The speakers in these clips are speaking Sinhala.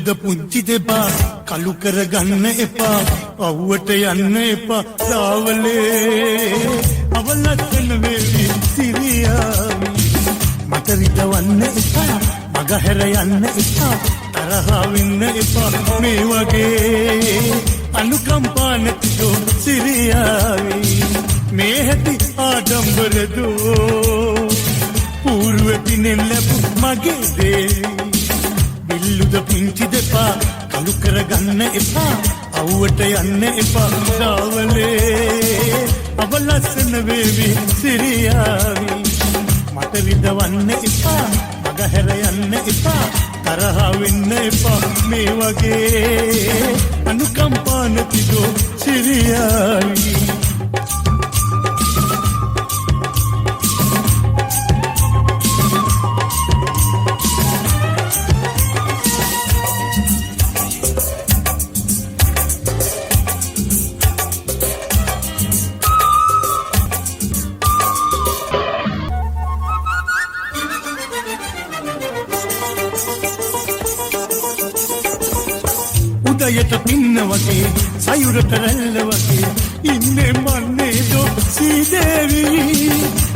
විල්ලුද පුංචි දෙපා කලු කරගන්න එපා අවුවට යන්න එපා රාවලේ අවලස්සන වේවි සිරියාවි මට රිදවන්න එපා මගහැර යන්න එපා තරහා වෙන්න එපා මේ වගේ අනුකම්පා නැතිදෝ සිරියාවි මේ හැටි ආඩම්බරදෝ పూర్వపిනෙන් ලැබු මගේ දේවි විල්ලුද පුංචි දෙපා කලු කරගන්න එපා අවුවට යන්න එපා රාවලේ අවලස්සන වේවි සිරියාවි මට රිදවන්න එපා මගහැර යන්න එපා තරහා වෙන්න එපා මේ වගේ අනුකම්පා නැතිදෝ සිරියාවි උදයට පින්න වගේ සයුරට රැල්ල වගේ ඉන්නේ මන්නේ දෝ සීදේවි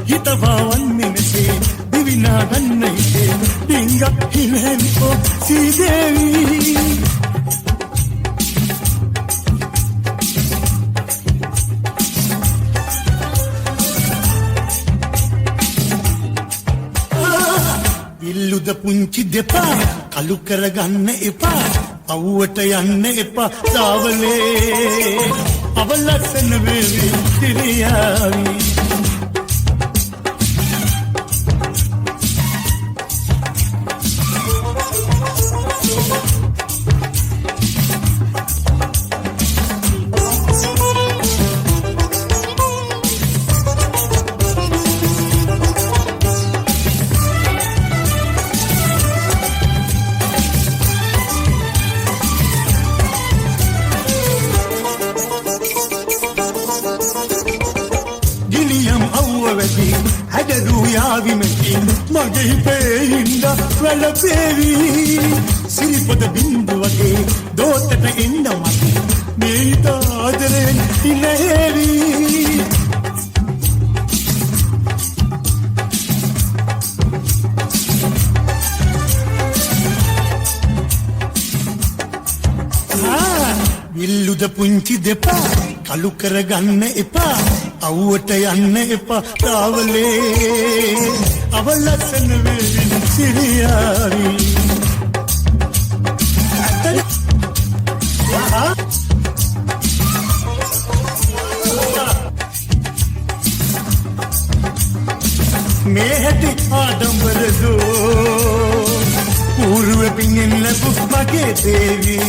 හිතවා වන්නේ නැසේ දිවිනා ගන්න හිතේ ඩිංගක් හිලෙන්කෝ සීදේවි විල්ලුද පුංචි දෙපා කලු කරගන්න එපා අවුවට යන්න එපා රාවලේ අවලස්සන වේවි සිරියාවි හැඩරු යාවිමකින් මගේ හිතේින්ද වැළපේවි සිරිපොද බින්දු වගේ දෝතට එන්න මගේ මේ හිත ආදරෙන් ඉනේවි විල්ලුද පුංචි දෙපා කලු කරගන්න එපා අවුවට යන්න එපා රාවලේ අවලස්සන වේවි සිරියාවි මේ හැටි ආඩම්බරදෝ పూర్වපිනෙන් ලැබු මගේ දේවි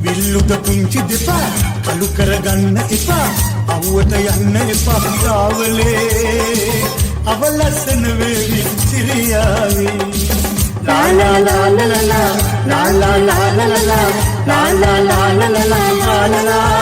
විල්ලුද පුංචි දෙපා කලු කරගන්න එපා අවුවට යන්න එපා රාවලේ අවලස්සන වේවි සිරියාවි ලා ලා ලා ලා ලා ලා ලා ලා ලා ලා ලා ලා ලා ලා ලා ලා